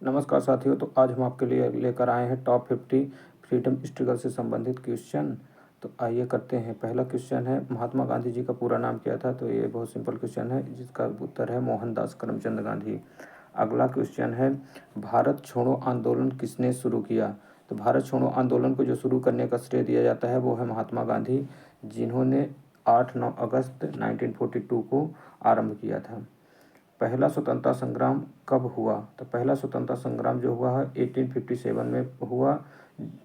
नमस्कार साथियों, तो आज हम आपके लिए लेकर आए हैं टॉप 50 फ्रीडम स्ट्रगल से संबंधित क्वेश्चन। तो आइए करते हैं। पहला क्वेश्चन है, महात्मा गांधी जी का पूरा नाम क्या था? तो ये बहुत सिंपल क्वेश्चन है, जिसका उत्तर है मोहनदास करमचंद गांधी। अगला क्वेश्चन है, भारत छोड़ो आंदोलन किसने शुरू किया? तो भारत छोड़ो आंदोलन को जो शुरू करने का श्रेय दिया जाता है वो है महात्मा गांधी, जिन्होंने 8-9 अगस्त 1942 को आरंभ किया था। पहला स्वतंत्रता संग्राम कब हुआ? तो पहला स्वतंत्रता संग्राम जो हुआ है 1857 में हुआ,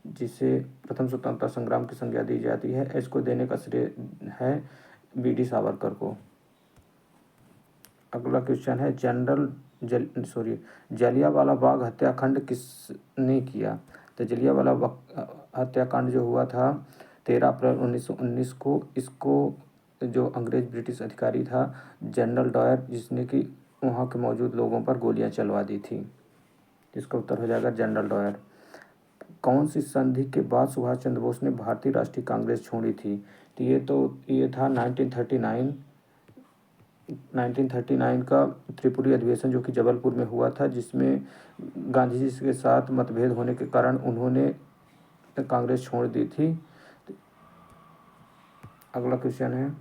जिसे प्रथम स्वतंत्रता संग्राम की संज्ञा दी जाती है। इसको देने का श्रेय है बी डी सावरकर को। अगला क्वेश्चन है, जलियांवाला बाग हत्याकांड किसने किया? तो जलियांवाला बाग हत्याकांड जो हुआ था 13 अप्रैल 1919 को, इसको जो अंग्रेज ब्रिटिश अधिकारी था जनरल डायर, जिसने कि वहाँ के मौजूद लोगों पर गोलियां चलवा दी थी। इसका उत्तर हो जाएगा जनरल डायर। कौन सी संधि के बाद सुभाष चंद्र बोस ने भारतीय राष्ट्रीय कांग्रेस छोड़ी थी? तो ये था 1939 का त्रिपुरी अधिवेशन, जो कि जबलपुर में हुआ था, जिसमें गांधी जी के साथ मतभेद होने के कारण उन्होंने कांग्रेस छोड़ दी थी। अगला क्वेश्चन है,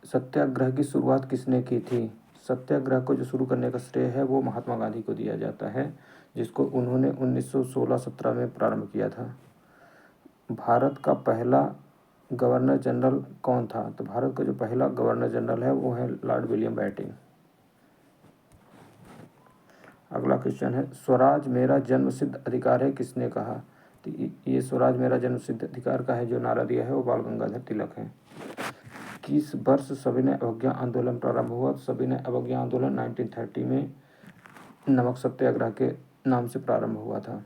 सत्याग्रह की शुरुआत किसने की थी? सत्याग्रह को जो शुरू करने का श्रेय है वो महात्मा गांधी को दिया जाता है, जिसको उन्होंने 1916-17 में प्रारंभ किया था। भारत का पहला गवर्नर जनरल कौन था? तो भारत का जो पहला गवर्नर जनरल है वो है लॉर्ड विलियम बेंटिंक। अगला क्वेश्चन है, स्वराज मेरा जन्मसिद्ध अधिकार है किसने कहा? तो ये स्वराज मेरा जन्मसिद्ध अधिकार का है जो नारा दिया है वो बाल गंगाधर तिलक है। किस वर्ष सविनय अवज्ञा आंदोलन प्रारंभ हुआ? तो सविनय अवज्ञा आंदोलन 1930 में नमक सत्याग्रह के नाम से प्रारंभ हुआ था।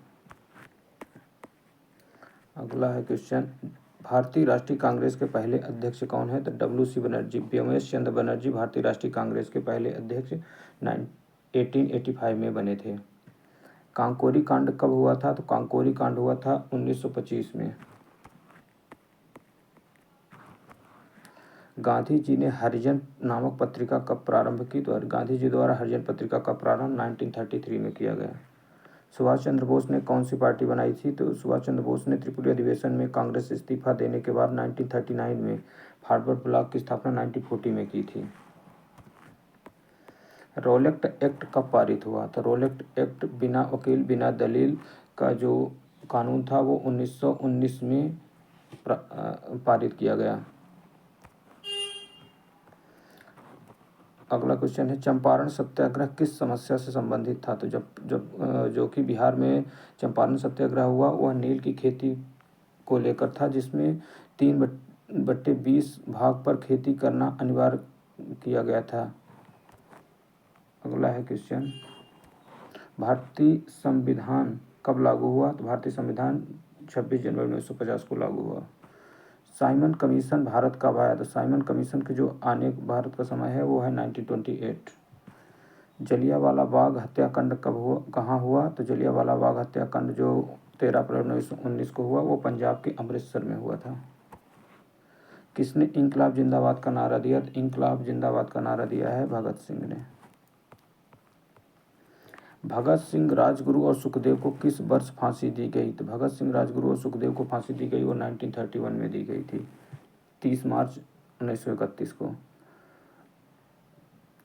अगला है क्वेश्चन, भारतीय राष्ट्रीय कांग्रेस के पहले अध्यक्ष कौन है? तो WC बनर्जी, व्योमेश चंद्र बनर्जी भारतीय राष्ट्रीय कांग्रेस के पहले अध्यक्ष 1885 में बने थे। कांकोरी कांड कब हुआ था? तो कांकोरी कांड हुआ था 1925 में। गांधी जी ने हरिजन नामक पत्रिका कब प्रारंभ की? तो गांधी जी द्वारा हरिजन पत्रिका का प्रारंभ 1933 में किया गया। सुभाष चंद्र बोस ने कौन सी पार्टी बनाई थी? तो सुभाष चंद्र बोस ने त्रिपुरी अधिवेशन में कांग्रेस से इस्तीफा देने के बाद 1939 में फॉरवर्ड ब्लॉक की स्थापना 1940 में की थी। रोलेक्ट एक्ट कब पारित हुआ? तो रोलेक्ट एक्ट बिना वकील बिना दलील का जो कानून था वो 1919 में पारित किया गया। अगला क्वेश्चन है, चंपारण सत्याग्रह किस समस्या से संबंधित था? तो जो कि बिहार में चंपारण सत्याग्रह हुआ वह नील की खेती को लेकर था, जिसमें 3/20 भाग पर खेती करना अनिवार्य किया गया था। अगला है क्वेश्चन, भारतीय संविधान कब लागू हुआ? तो भारतीय संविधान 26 जनवरी 1950 को लागू हुआ। साइमन कमीशन भारत कब आया? तो साइमन कमीशन के जो आने भारत का समय है वो है 1928। जलियांवाला बाग हत्याकांड कब हुआ, कहाँ हुआ? तो जलियांवाला बाग हत्याकांड जो 13 अप्रैल 1919 को हुआ वो पंजाब के अमृतसर में हुआ था। किसने इंकलाब जिंदाबाद का नारा दिया? तो इंकलाब जिंदाबाद का नारा दिया है भगत सिंह ने। भगत सिंह, राजगुरु और सुखदेव को किस वर्ष फांसी दी गई? तो भगत सिंह, राजगुरु और सुखदेव को फांसी दी गई वो 1931 में दी गई थी, 30 मार्च 1931 को।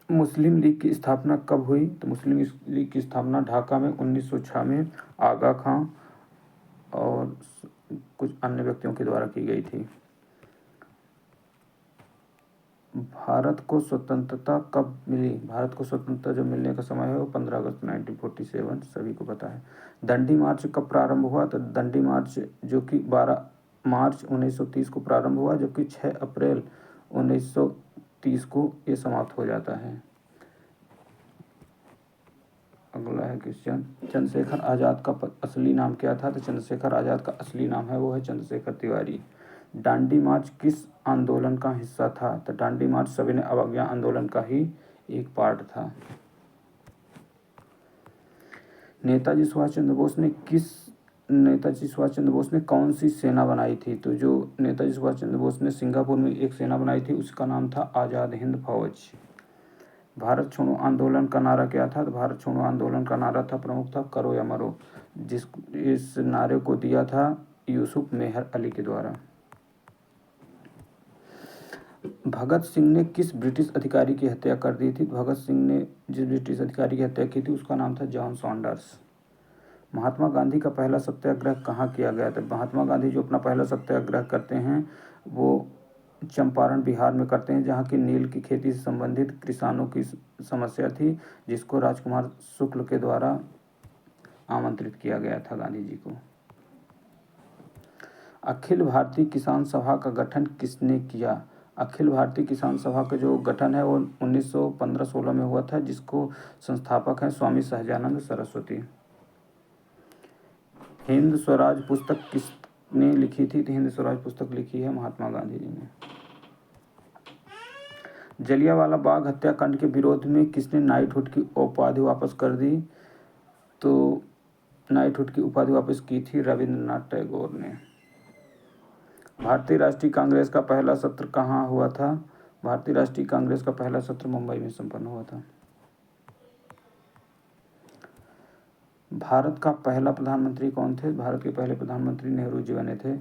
मुस्लिम लीग की स्थापना कब हुई? तो मुस्लिम लीग की स्थापना ढाका में 1906 में आगा खां और कुछ अन्य व्यक्तियों के द्वारा की गई थी। भारत को स्वतंत्रता कब मिली? भारत को स्वतंत्रता जो मिलने का समय है वो 15 अगस्त 1947, सभी को पता है। दंडी मार्च कब प्रारंभ हुआ? तो दंडी मार्च जो कि 12 मार्च 1930 को प्रारंभ हुआ, जो कि 6 अप्रैल 1930 को ये समाप्त हो जाता है। अगला है क्वेश्चन, चंद्रशेखर आज़ाद का असली नाम क्या था? तो चंद्रशेखर आज़ाद का असली नाम है वो है चंद्रशेखर तिवारी। दांडी मार्च किस आंदोलन का हिस्सा था? तो दांडी मार्च सविनय अवज्ञा आंदोलन का ही एक पार्ट था। नेताजी सुभाष चंद्र बोस ने कौन सी सेना बनाई थी? तो जो नेताजी सुभाष चंद्र बोस ने सिंगापुर में एक सेना बनाई थी उसका नाम था आज़ाद हिंद फौज। भारत छोड़ो आंदोलन का नारा क्या था? तो भारत छोड़ो आंदोलन का नारा था, प्रमुख था, करो या मरो। इस नारे को दिया था यूसुफ मेहर अली के द्वारा। भगत सिंह ने किस ब्रिटिश अधिकारी की हत्या कर दी थी? भगत सिंह ने जिस ब्रिटिश अधिकारी की हत्या की थी उसका नाम था जॉन सॉन्डर्स। महात्मा गांधी का पहला सत्याग्रह कहाँ किया गया था? महात्मा गांधी जो अपना पहला सत्याग्रह करते हैं वो चंपारण बिहार में करते हैं, जहाँ की नील की खेती से संबंधित किसानों की समस्या थी, जिसको राजकुमार शुक्ल के द्वारा आमंत्रित किया गया था गांधी जी को। अखिल भारतीय किसान सभा का गठन किसने किया? अखिल भारतीय किसान सभा का जो गठन है वो 1915-16 में हुआ था, जिसको संस्थापक हैं स्वामी सहजानंद सरस्वती। हिंद स्वराज पुस्तक किसने लिखी थी? तो हिंद स्वराज पुस्तक लिखी है महात्मा गांधी जी ने। जलियांवाला बाग हत्याकांड के विरोध में किसने नाइटहुड की उपाधि वापस कर दी? तो नाइटहुड की उपाधि वापस की थी रविंद्रनाथ टैगोर ने। भारतीय राष्ट्रीय कांग्रेस का पहला सत्र कहाँ हुआ था? भारतीय राष्ट्रीय कांग्रेस का पहला सत्र मुंबई में संपन्न हुआ था। भारत का पहला प्रधानमंत्री कौन थे? भारत के पहले प्रधानमंत्री नेहरू जी बने थे।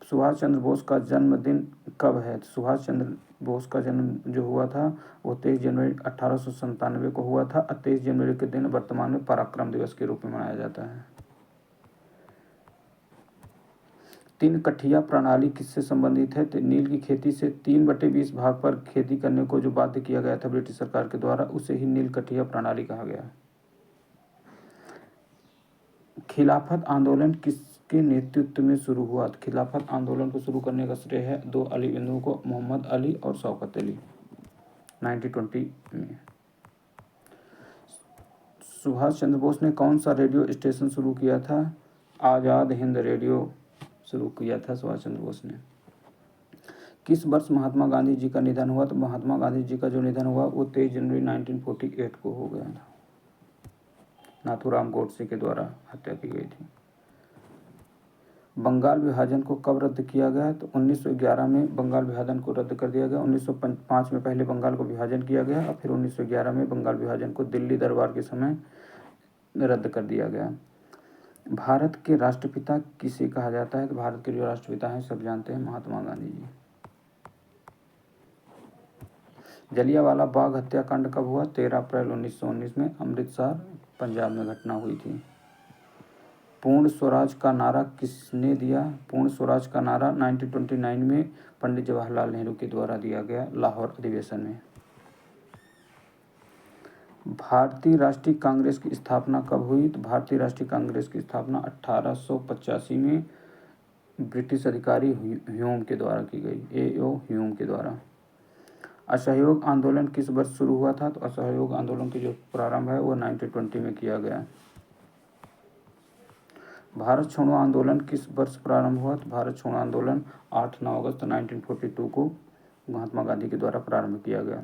सुभाष चंद्र बोस का जन्मदिन कब है? सुभाष चंद्र बोस का जन्म जो हुआ था वो 23 जनवरी 1897 को हुआ था। 23 जनवरी के दिन वर्तमान में पराक्रम दिवस के रूप में मनाया जाता है। 3 कठिया प्रणाली किससे संबंधित है? तो नील की खेती से 3/20 भाग पर खेती करने को जो बाध्य किया गया था ब्रिटिश सरकार के द्वारा, उसे ही नील कठिया प्रणाली कहा गया। खिलाफत आंदोलन किसके नेतृत्व में शुरू हुआ? खिलाफत आंदोलन को शुरू करने का श्रेय है 2 अली बंधुओं को, मोहम्मद अली और शौकत अली, 1920 में। सुभाष चंद्र बोस ने कौन सा रेडियो स्टेशन शुरू किया था? आज़ाद हिंद रेडियो शुरू किया था सुभाष चंद्र बोस ने। किस वर्ष महात्मा गांधी जी का निधन हुआ? तो महात्मा गांधी जी का जो निधन हुआ वो 23 जनवरी 1948 को हो गया था। नाथूराम गोडसे के द्वारा हत्या की गई थी। बंगाल विभाजन को कब रद्द किया गया? तो 1911 में बंगाल विभाजन को रद्द कर दिया गया। 1905 में पहले बंगाल को विभाजन किया गया और फिर 1911 में बंगाल विभाजन को दिल्ली दरबार के समय रद्द कर दिया गया। भारत के राष्ट्रपिता किसे कहा जाता है? तो भारत के जो राष्ट्रपिता हैं सब जानते हैं, महात्मा गांधी जी। जलियांवाला बाग हत्याकांड कब हुआ? 13 अप्रैल 1919 में अमृतसर पंजाब में घटना हुई थी। पूर्ण स्वराज का नारा किसने दिया? पूर्ण स्वराज का नारा 1929 में पंडित जवाहरलाल नेहरू के द्वारा दिया गया लाहौर अधिवेशन में। भारतीय राष्ट्रीय कांग्रेस की स्थापना कब हुई? तो भारतीय राष्ट्रीय कांग्रेस की स्थापना 1885 में ब्रिटिश अधिकारी ह्यूम के द्वारा की गई, A.O. ह्यूम के द्वारा। असहयोग आंदोलन किस वर्ष शुरू हुआ था? तो असहयोग आंदोलन की जो प्रारंभ है वो 1920 में किया गया। भारत छोड़ो आंदोलन किस वर्ष प्रारंभ हुआ? तो भारत छोड़ो आंदोलन 8-9 अगस्त 1942 को महात्मा गांधी के द्वारा प्रारंभ किया गया।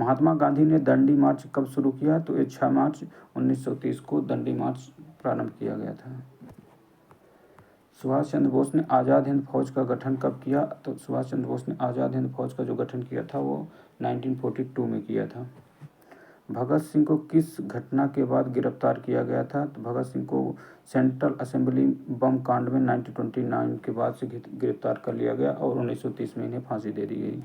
महात्मा गांधी ने दंडी मार्च कब शुरू किया? तो ये 6 मार्च 1930 को दंडी मार्च प्रारंभ किया गया था। सुभाष चंद्र बोस ने आज़ाद हिंद फौज का गठन कब किया? तो सुभाष चंद्र बोस ने आज़ाद हिंद फौज का जो गठन किया था वो 1942 में किया था। भगत सिंह को किस घटना के बाद गिरफ्तार किया गया था? तो भगत सिंह को सेंट्रल असेंबली बम कांड में 1929 के बाद से गिरफ्तार कर लिया गया और 1930 में इन्हें फांसी दे दी गई।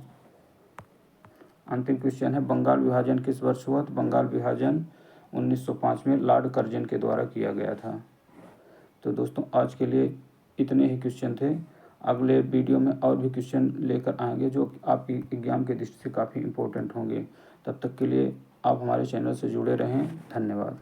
अंतिम क्वेश्चन है बंगाल विभाजन किस वर्ष हुआ? तो बंगाल विभाजन 1905 में लॉर्ड कर्जन के द्वारा किया गया था। तो दोस्तों आज के लिए इतने ही क्वेश्चन थे। अगले वीडियो में और भी क्वेश्चन लेकर आएंगे जो आपकी एग्जाम के दृष्टि से काफ़ी इम्पोर्टेंट होंगे। तब तक के लिए आप हमारे चैनल से जुड़े रहें। धन्यवाद।